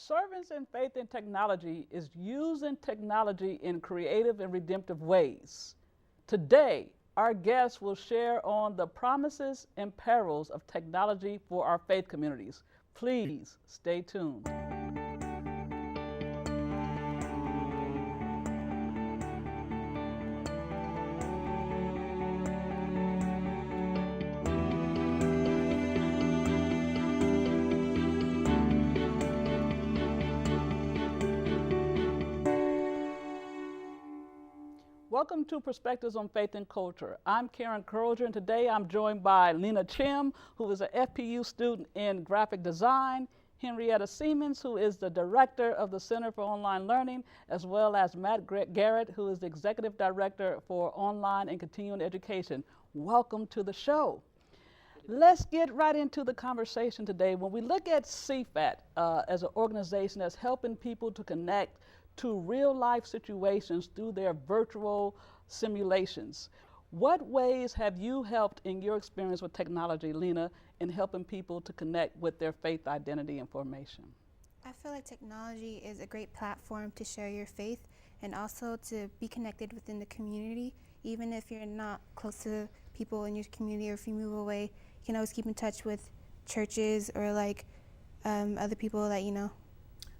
Servants in Faith and Technology is using technology in creative and redemptive ways. Today, our guests will share on the promises and perils of technology for our faith communities. Please stay tuned. Welcome to Perspectives on Faith and Culture. I'm Karen Crozier, and today I'm joined by Lena Chim, who is an FPU student in graphic design, Henrietta Siemens, who is the director of the Center for Online Learning, as well as Matt Garrett, who is the executive director for online and continuing education. Welcome to the show. Let's get right into the conversation today. When we look at CFAT as an organization that's helping people to connect to real life situations through their virtual simulations, what ways have you helped in your experience with technology, Lena, in helping people to connect with their faith identity and formation? I feel like technology is a great platform to share your faith and also to be connected within the community. Even if you're not close to people in your community, or if you move away, you can always keep in touch with churches or like other people that you know.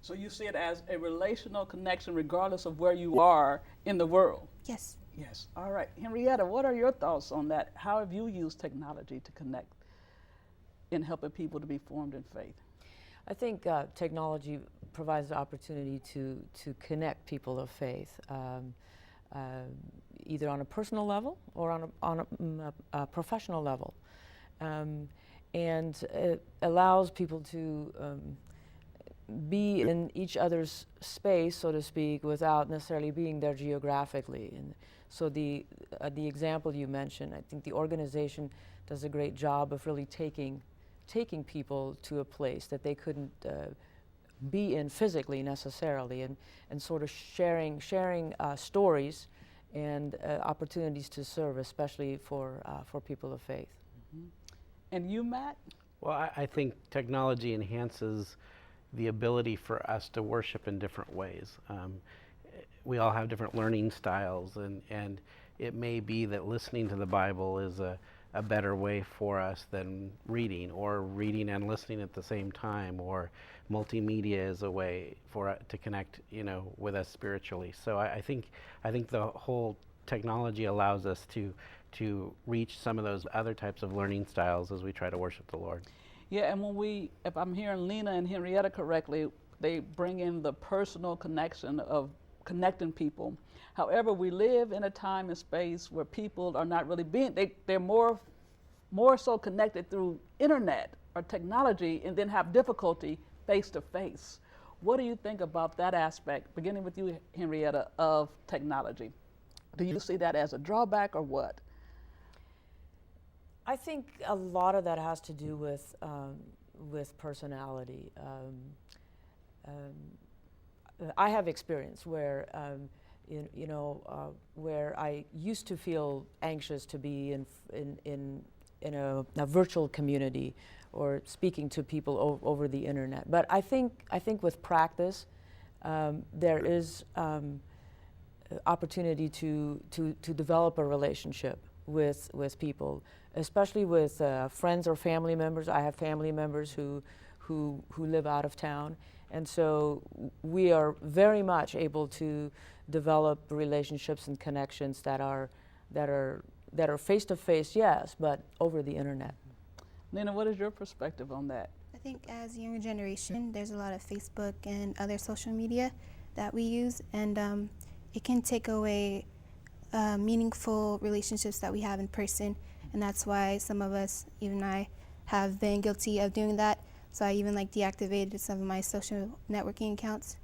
So you see it as a relational connection regardless of where you are in the world? Yes. Yes. All right. Henrietta, what are your thoughts on that? How have you used technology to connect in helping people to be formed in faith? I think technology provides the opportunity to connect people of faith, either on a personal level or on a professional level. And it allows people to be in each other's space, so to speak, without necessarily being there geographically. And so the example you mentioned, I think the organization does a great job of really taking people to a place that they couldn't be in physically necessarily, and sort of sharing stories and opportunities to serve, especially for people of faith. Mm-hmm. And you, Matt? Well, I think technology enhances the ability for us to worship in different ways. We all have different learning styles, and it may be that listening to the Bible is a better way for us than reading, or reading and listening at the same time, or multimedia is a way to connect, with us spiritually. So I think the whole technology allows us to reach some of those other types of learning styles as we try to worship the Lord. Yeah, and if I'm hearing Lena and Henrietta correctly, they bring in the personal connection of connecting people. However, we live in a time and space where people are not really they're more so connected through internet or technology, and then have difficulty face to face. What do you think about that aspect, beginning with you, Henrietta, of technology? Do you see that as a drawback or what? I think a lot of that has to do with personality. I have experience where, where I used to feel anxious to be in a virtual community or speaking to people over the internet. But I think with practice, there is opportunity to develop a relationship with people, especially with friends or family members. I have family members who live out of town, and so we are very much able to develop relationships and connections that are face to face, yes, but over the internet. Nina, what is your perspective on that? I think as a younger generation, there's a lot of Facebook and other social media that we use, and it can take away meaningful relationships that we have in person, and that's why some of us, even I, have been guilty of doing that. So I even deactivated some of my social networking accounts,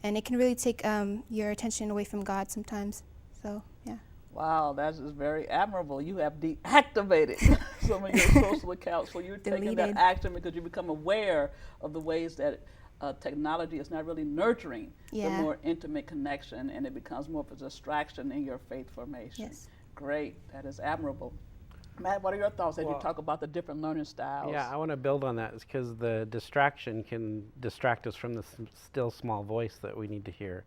and it can really take your attention away from God sometimes. So yeah. Wow, that is very admirable. You have deactivated some of your social accounts, so you're taking that action because you become aware of the ways that technology is not really nurturing the more intimate connection, and it becomes more of a distraction in your faith formation. Yes. Great, that is admirable. Matt, what are your thoughts as you Well, talk about the different learning styles? Yeah, I want to build on that because the distraction can distract us from the still small voice that we need to hear.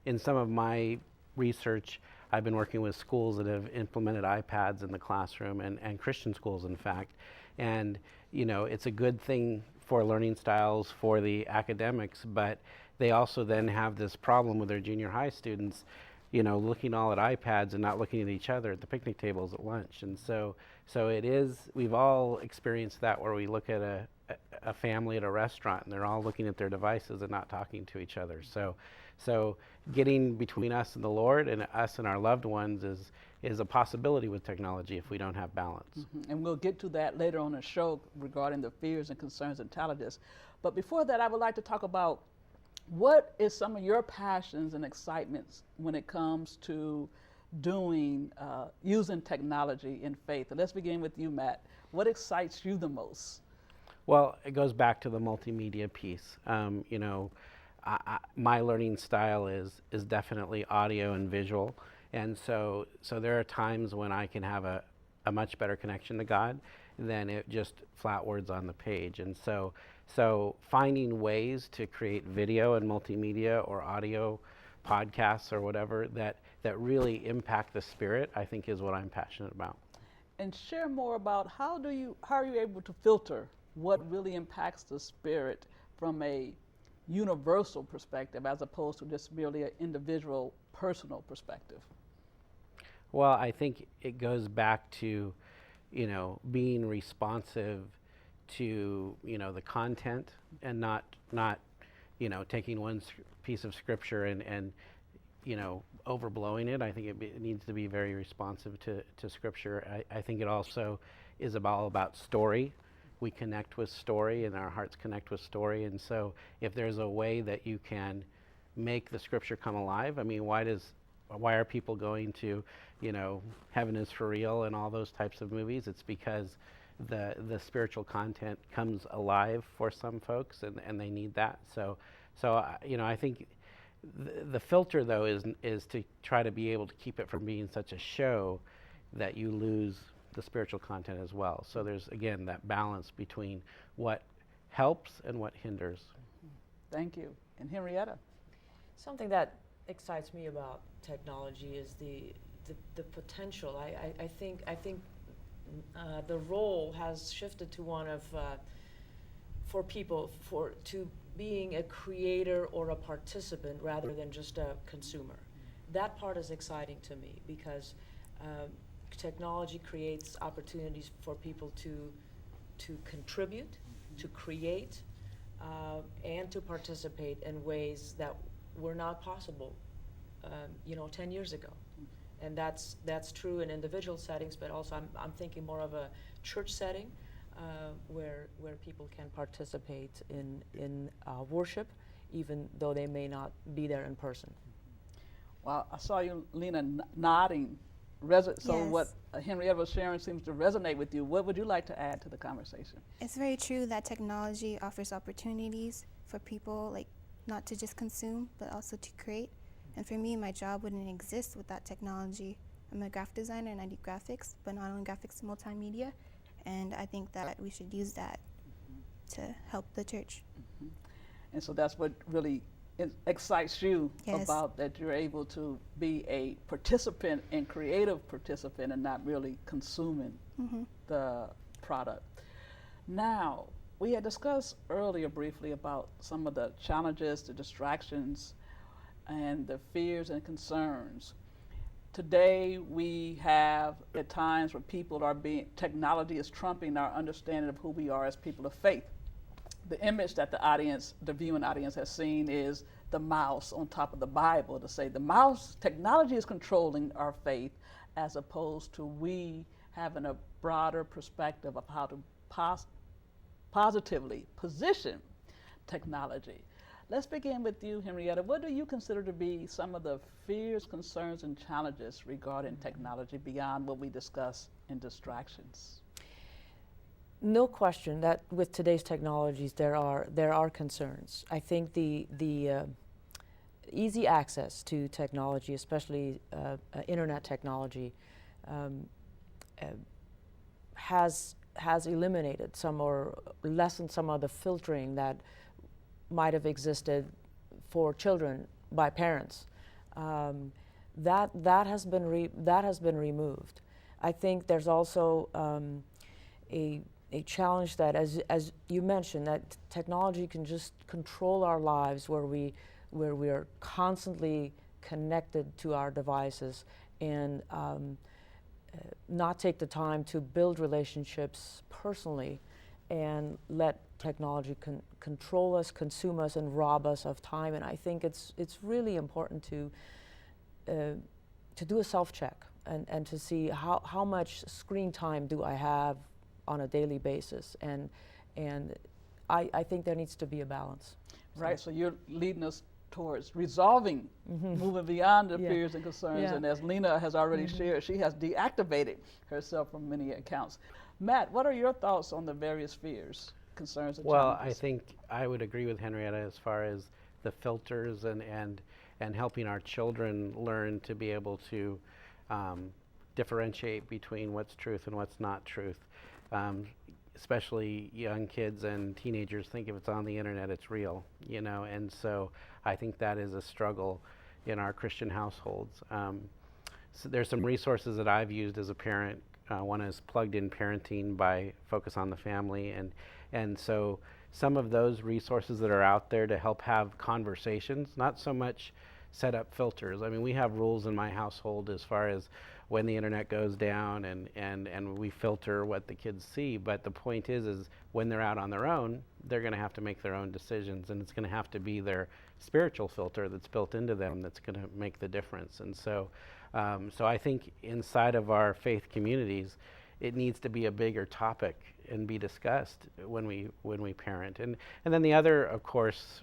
In some of my research, I've been working with schools that have implemented iPads in the classroom and Christian schools, in fact. And, you know, it's a good thing for learning styles for the academics, but they also then have this problem with their junior high students, you know, looking all at iPads and not looking at each other at the picnic tables at lunch. And so it is, we've all experienced that where we look at a family at a restaurant and they're all looking at their devices and not talking to each other. So getting between us and the Lord and us and our loved ones is a possibility with technology if we don't have balance. And we'll get to that later on in the show regarding the fears and concerns and challenges. But before that, I would like to talk about what is some of your passions and excitements when it comes to doing, using technology in faith? And let's begin with you, Matt. What excites you the most? Well, it goes back to the multimedia piece. You know, my learning style is definitely audio and visual. And so there are times when I can have a much better connection to God than it just flat words on the page. And so finding ways to create video and multimedia or audio podcasts or whatever that really impact the spirit, I think is what I'm passionate about. And share more about how are you able to filter what really impacts the spirit from a universal perspective as opposed to just merely an individual personal perspective? Well, I think it goes back to, you know, being responsive to, you know, the content and not you know, taking one piece of scripture and you know, overblowing it. I think it needs to be very responsive to scripture. I think it also is all about story. We connect with story and our hearts connect with story. And so if there's a way that you can make the scripture come alive, I mean, why are people going to, you know, Heaven is for Real and all those types of movies? It's because the spiritual content comes alive for some folks and they need that. So you know, I think the filter though is to try to be able to keep it from being such a show that you lose the spiritual content as well. So there's again that balance between what helps and what hinders. Thank you. And Henrietta? Something that excites me about technology is the potential. I think the role has shifted to one of for people to being a creator or a participant rather than just a consumer. That part is exciting to me because technology creates opportunities for people to contribute, to create, and to participate in ways that were not possible, you know, 10 years ago. And that's true in individual settings, but also I'm thinking more of a church setting where people can participate in worship, even though they may not be there in person. Well, I saw you, Lena, nodding. So Yes. what Henrietta was sharing seems to resonate with you. What would you like to add to the conversation? It's very true that technology offers opportunities for people, like, not to just consume, but also to create. And for me, my job wouldn't exist without technology. I'm a graphic designer and I do graphics, but not only graphics, multimedia. And I think that we should use that to help the church. And so that's what really excites you Yes. about that you're able to be a participant and creative participant and not really consuming the product. Now, we had discussed earlier briefly about some of the challenges, the distractions, and the fears and concerns. Today, we have at times where technology is trumping our understanding of who we are as people of faith. The image that the viewing audience has seen is the mouse on top of the Bible to say technology is controlling our faith as opposed to we having a broader perspective of how to positively position technology. Let's begin with you, Henrietta. What do you consider to be some of the fears, concerns, and challenges regarding technology beyond what we discuss in distractions? No question that with today's technologies there are concerns. I think the easy access to technology, especially internet technology, has eliminated some or lessened some of the filtering that might have existed for children by parents. That has been removed. I think there's also a challenge that, as you mentioned, that technology can just control our lives, where we are constantly connected to our devices, and not take the time to build relationships personally, and let technology control us, consume us, and rob us of time. And I think it's really important to do a self-check and to see how much screen time do I have on a daily basis, and I think there needs to be a balance. Right, so you're leading us towards resolving, moving beyond the Yeah. fears and concerns, Yeah. and as Lena has already shared, she has deactivated herself from many accounts. Matt, what are your thoughts on the various fears, concerns, and Well, challenges? I think I would agree with Henrietta as far as the filters and helping our children learn to be able to differentiate between what's truth and what's not truth. Especially young kids and teenagers think if it's on the internet, it's real, you know, and so I think that is a struggle in our Christian households. So there's some resources that I've used as a parent. One is Plugged In Parenting by Focus on the Family, and so some of those resources that are out there to help have conversations, not so much set up filters. I mean, we have rules in my household as far as when the internet goes down, and we filter what the kids see, but the point is when they're out on their own, they're going to have to make their own decisions, and it's going to have to be their spiritual filter that's built into them that's going to make the difference. And so I think inside of our faith communities, it needs to be a bigger topic and be discussed when we parent. And then the other, of course,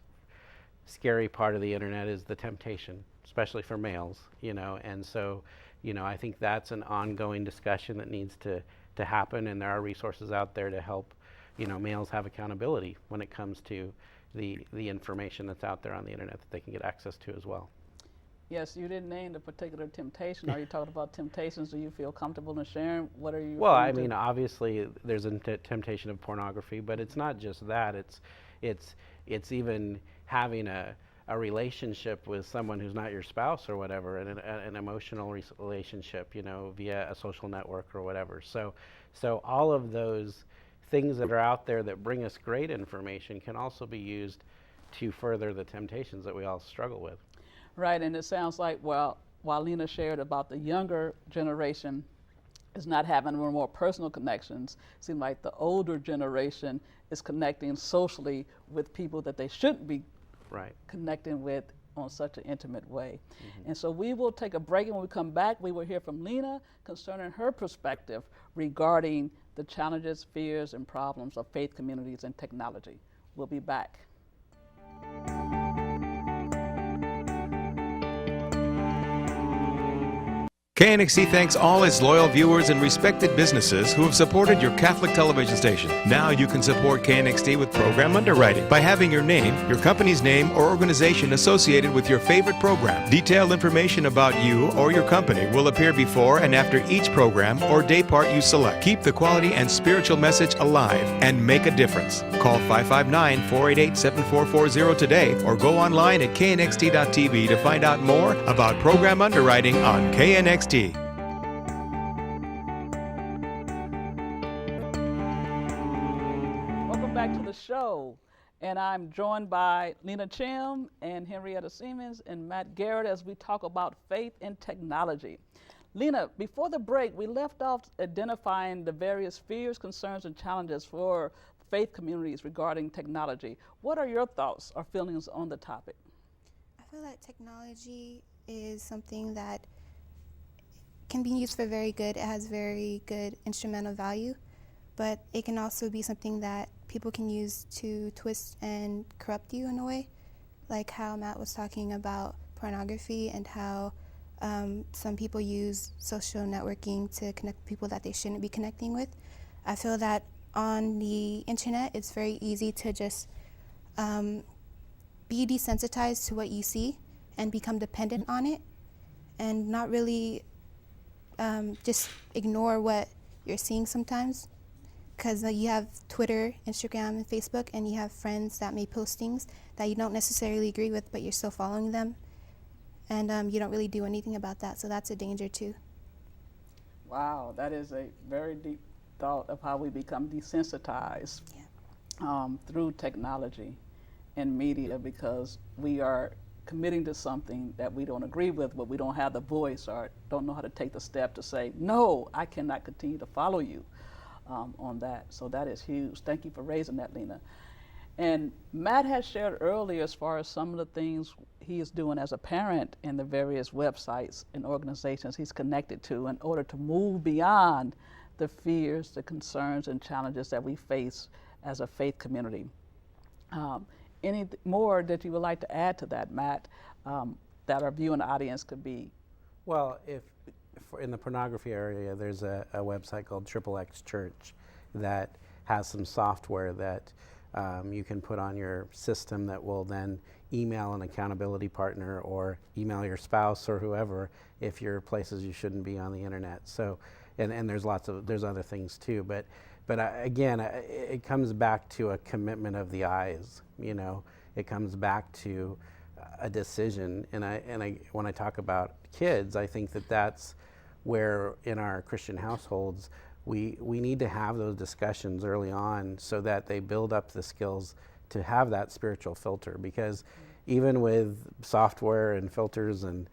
scary part of the internet is the temptation, especially for males, you know, and so, you know, I think that's an ongoing discussion that needs to happen, and there are resources out there to help, you know, males have accountability when it comes to the information that's out there on the internet that they can get access to as well. Yes, you didn't name the particular temptation. Are you talking about temptations? Do you feel comfortable in sharing? What are you Well, I referring to? mean, obviously there's a temptation of pornography, but it's not just that. It's even having a relationship with someone who's not your spouse or whatever, and an emotional relationship, you know, via a social network or whatever. So all of those things that are out there that bring us great information can also be used to further the temptations that we all struggle with. Right, and it sounds like, well, while Lena shared about the younger generation is not having more personal connections, it seems like the older generation is connecting socially with people that they shouldn't be connecting with on such an intimate way. And so we will take a break, and when we come back, we will hear from Lena concerning her perspective regarding the challenges, fears, and problems of faith communities and technology. We'll be back. KNXT thanks all its loyal viewers and respected businesses who have supported your Catholic television station. Now you can support KNXT with program underwriting by having your name, your company's name, or organization associated with your favorite program. Detailed information about you or your company will appear before and after each program or day part you select. Keep the quality and spiritual message alive and make a difference. Call 559-488-7440 today or go online at knxt.tv to find out more about program underwriting on KNXT. Welcome back to the show, and I'm joined by Lena Chim and Henrietta Siemens and Matt Garrett as we talk about faith and technology. Lena, before the break, we left off identifying the various fears, concerns, and challenges for faith communities regarding technology. What are your thoughts or feelings on the topic? I feel that technology is something that can be used for very good. It has very good instrumental value, but it can also be something that people can use to twist and corrupt you in a way, like how Matt was talking about pornography and how some people use social networking to connect people that they shouldn't be connecting with. I feel that on the internet, it's very easy to just be desensitized to what you see and become dependent on it and not really just ignore what you're seeing sometimes. Because you have Twitter, Instagram, and Facebook, and you have friends that may post things that you don't necessarily agree with, but you're still following them. And you don't really do anything about that, so that's a danger too. Wow, that is a very deep thought of how we become desensitized through technology and media, because we are committing to something that we don't agree with, but we don't have the voice or don't know how to take the step to say, no, I cannot continue to follow you on that. So that is huge. Thank you for raising that, Lena. And Matt has shared earlier as far as some of the things he is doing as a parent in the various websites and organizations he's connected to in order to move beyond the fears, the concerns, and challenges that we face as a faith community. Any more that you would like to add to that, Matt, that our viewing audience could be? Well, if in the pornography area, there's a website called XXX Church that has some software that you can put on your system that will then email an accountability partner or email your spouse or whoever if you're places you shouldn't be on the internet. So, and there's other things too, but again, it comes back to a commitment of the eyes. You know, it comes back to a decision. And when I talk about kids, I think that's where in our Christian households we need to have those discussions early on so that they build up the skills to have that spiritual filter. Because even with software and filters and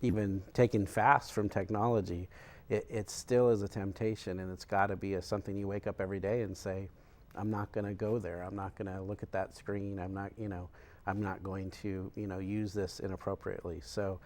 even taking fast from technology, it still is a temptation, and it's got to be something you wake up every day and say, I'm not going to go there. I'm not going to look at that screen. I'm not going to use this inappropriately. So,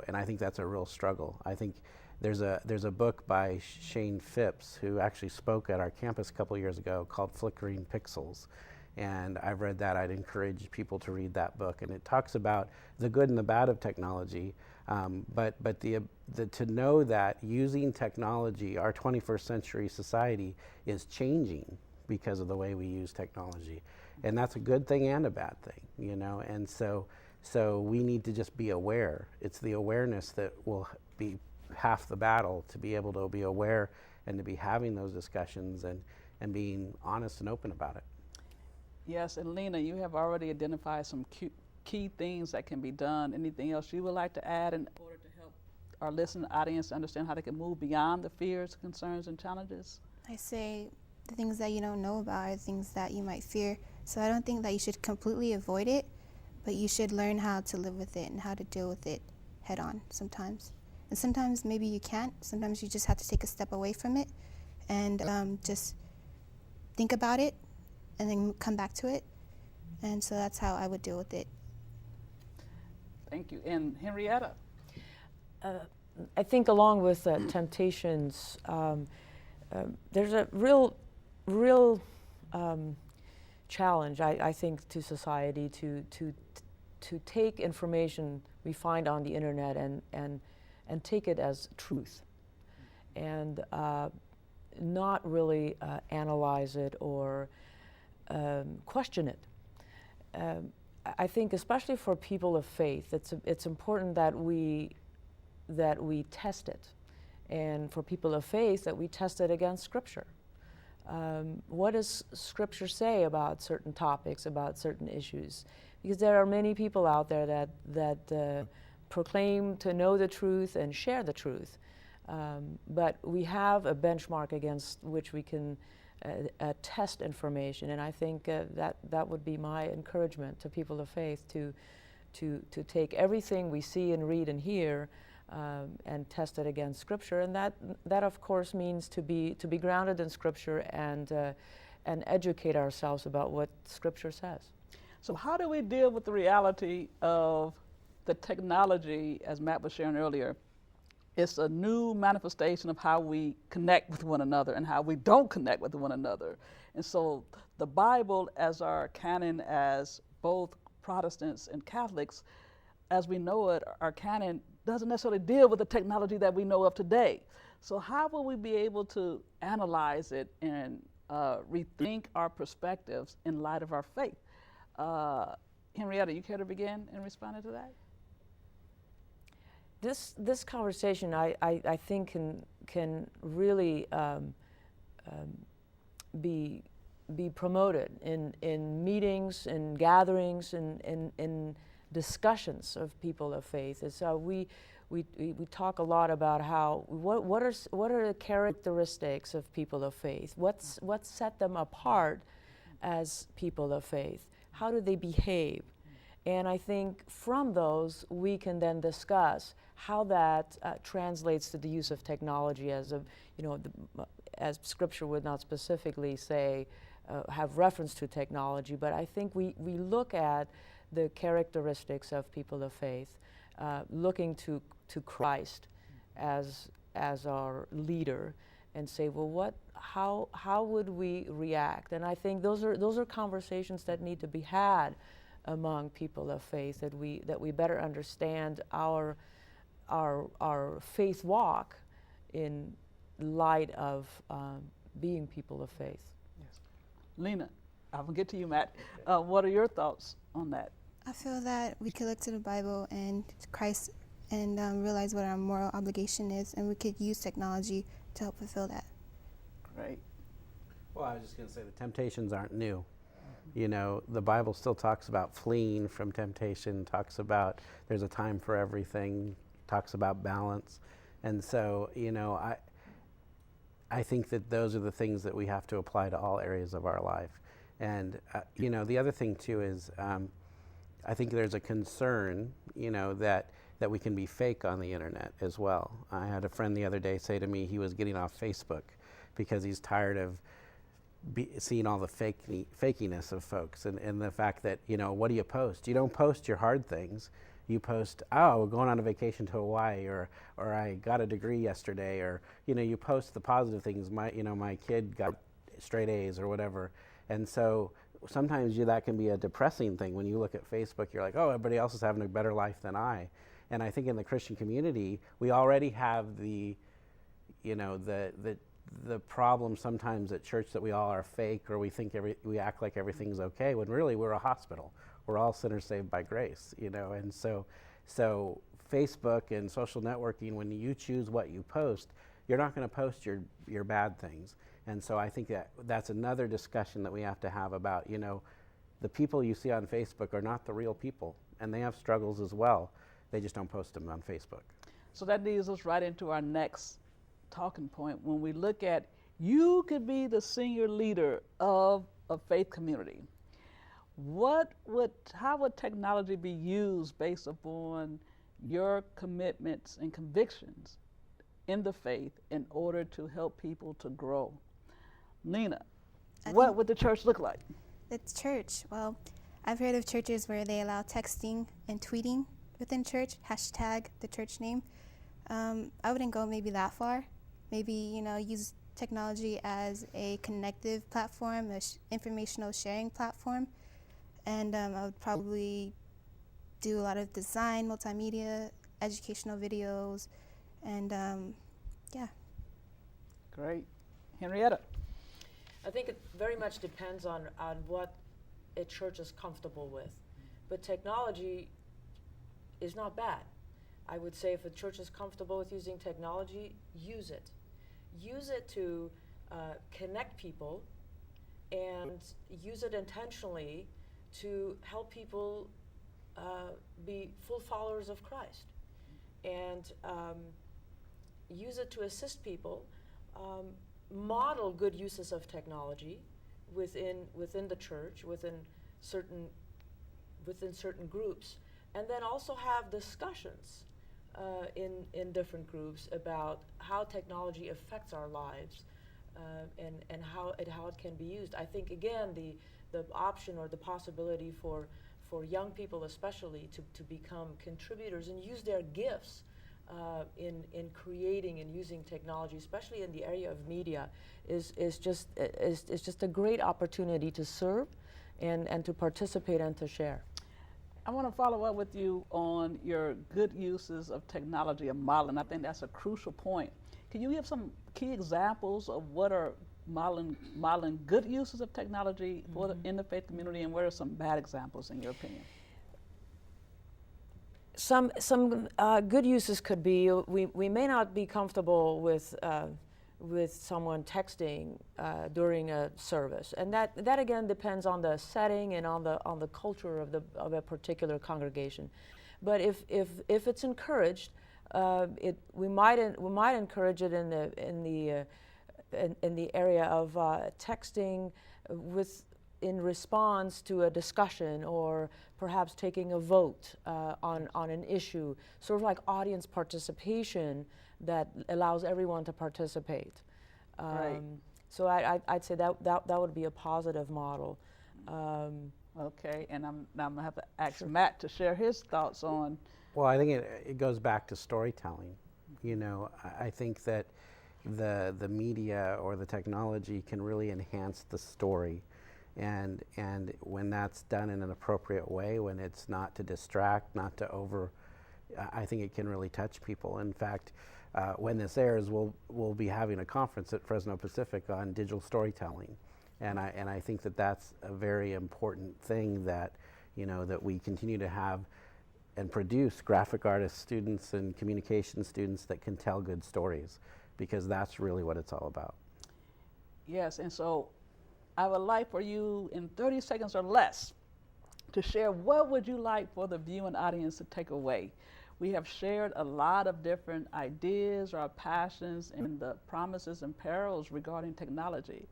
and I think that's a real struggle. I think there's a book by Shane Phipps, who actually spoke at our campus a couple years ago, called Flickering Pixels. And I've read that. I'd encourage people to read that book. And it talks about the good and the bad of technology, but to know that using technology, our 21st century society is changing because of the way we use technology. And that's a good thing and a bad thing, And so we need to just be aware. It's the awareness that will be half the battle, to be able to be aware and to be having those discussions and being honest and open about it. Yes, and Lena, you have already identified some key things that can be done. Anything else you would like to add in order to help our listening audience understand how they can move beyond the fears, concerns, and challenges? I say the things that you don't know about are things that you might fear. So I don't think that you should completely avoid it, but you should learn how to live with it and how to deal with it head on sometimes. And sometimes maybe you can't. Sometimes you just have to take a step away from it and just think about it and then come back to it. And so that's how I would deal with it. Thank you. And Henrietta? I think along with temptations, there's a real challenge, I think, to society to take information we find on the internet and take it as truth, and not really analyze it or question it. I think, especially for people of faith, it's important that we test it, and for people of faith that we test it against Scripture. What does Scripture say about certain topics, about certain issues? Because there are many people out there that proclaim to know the truth and share the truth, but we have a benchmark against which we can test information, and I think that would be my encouragement to people of faith to take everything we see and read and hear and test it against Scripture, and that of course means to be grounded in Scripture and educate ourselves about what Scripture says. So how do we deal with the reality of the technology, as Matt was sharing earlier? It's a new manifestation of how we connect with one another and how we don't connect with one another. And so the Bible, as our canon as both Protestants and Catholics, as we know it, our canon doesn't necessarily deal with the technology that we know of today. So how will we be able to analyze it and rethink our perspectives in light of our faith? Henrietta, you care to begin in responding to that? this conversation, I think can really be promoted in meetings and gatherings and in discussions of people of faith. And so we talk a lot about what are the characteristics of people of faith? What set them apart as people of faith? How do they behave? And I think from those we can then discuss how that translates to the use of technology as as Scripture would not specifically say have reference to technology, but I think we look at the characteristics of people of faith, looking to Christ as our leader, and say, well, how would we react? And I think those are conversations that need to be had among people of faith, that we better understand our faith walk in light of being people of faith. Yes. Lena, I'm gonna get to you, Matt. What are your thoughts on that? I feel that we could look to the Bible and Christ and realize what our moral obligation is, and we could use technology to help fulfill that. Great. Well, I was just going to say the temptations aren't new. You know, the Bible still talks about fleeing from temptation, talks about there's a time for everything, talks about balance. And so, you know, I think that those are the things that we have to apply to all areas of our life. And, you know, the other thing too is I think there's a concern, you know, that we can be fake on the internet as well. I had a friend the other day say to me he was getting off Facebook because he's tired of seeing all the fakiness of folks and the fact that, you know, what do you post? You don't post your hard things. You post, oh, we're going on a vacation to Hawaii, or I got a degree yesterday, or, you know, you post the positive things. My kid got straight A's or whatever. And so sometimes that can be a depressing thing. When you look at Facebook, you're like, oh, everybody else is having a better life than I. And I think in the Christian community, we already have the problem sometimes at church that we all are fake, or we act like everything's okay, when really we're a hospital. We're all sinners saved by grace, you know. And so Facebook and social networking, when you choose what you post, you're not going to post your bad things. And so I think that's another discussion that we have to have about, you know, the people you see on Facebook are not the real people, and they have struggles as well. They just don't post them on Facebook. So that leads us right into our next talking point. When we look at, you could be the senior leader of a faith community. How would technology be used based upon your commitments and convictions in the faith in order to help people to grow? Lena, what would the church look like? The church, well, I've heard of churches where they allow texting and tweeting within church, hashtag the church name. I wouldn't go maybe that far. Maybe, you know, use technology as a connective platform, informational sharing platform. And I would probably do a lot of design, multimedia, educational videos, and yeah. Great. Henrietta? I think it very much depends on what a church is comfortable with. But technology is not bad. I would say if a church is comfortable with using technology, use it. Use it to connect people, and use it intentionally to help people be full followers of Christ. And use it to assist people, model good uses of technology within the church, within certain groups, and then also have discussions in different groups about how technology affects our lives and how it can be used. I think again the option or the possibility for young people especially to become contributors and use their gifts in creating and using technology, especially in the area of media, is just a great opportunity to serve and to participate and to share. I want to follow up with you on your good uses of technology and modeling. I think that's a crucial point. Can you give some key examples of what are modeling good uses of technology in the faith community, and what are some bad examples in your opinion? Some good uses could be we may not be comfortable with someone texting during a service, and that again depends on the setting and on the culture of a particular congregation. But if it's encouraged, we might encourage it in the area of texting in response to a discussion, or perhaps taking a vote on an issue, sort of like audience participation that allows everyone to participate. Right. So I'd say that would be a positive model. Okay, and I'm going to have to ask Matt to share his thoughts on. Well, I think it goes back to storytelling. You know, I think that the media or the technology can really enhance the story. And when that's done in an appropriate way, when it's not to distract, not to I think it can really touch people. In fact, when this airs, we'll be having a conference at Fresno Pacific on digital storytelling. And I think that that's a very important thing, that, you know, that we continue to have and produce graphic artist students and communication students that can tell good stories, because that's really what it's all about. Yes, and so I would like for you, in 30 seconds or less, to share what would you like for the viewing audience to take away. We have shared a lot of different ideas, our passions, and the promises and perils regarding technology.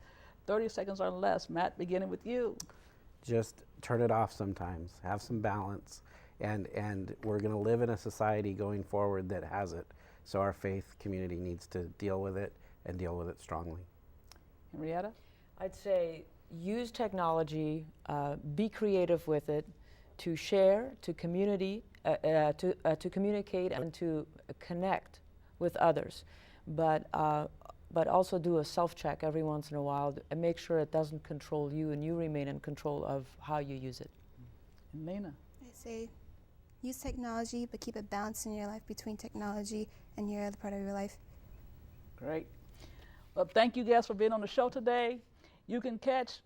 30 seconds or less. Matt, beginning with you. Just turn it off sometimes, have some balance, and we're going to live in a society going forward that has it. So our faith community needs to deal with it, and deal with it strongly. Henrietta? I'd say use technology, be creative with it, to share, to community, to communicate and to connect with others, but also do a self-check every once in a while and make sure it doesn't control you, and you remain in control of how you use it. And Nina? I say use technology, but keep a balance in your life between technology and your other part of your life. Great. Well, thank you guys for being on the show today. You can catch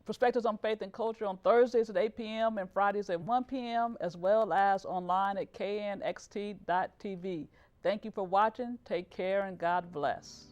Perspectives on Faith and Culture on Thursdays at 8 p.m. and Fridays at 1 p.m., as well as online at knxt.tv. Thank you for watching. Take care, and God bless.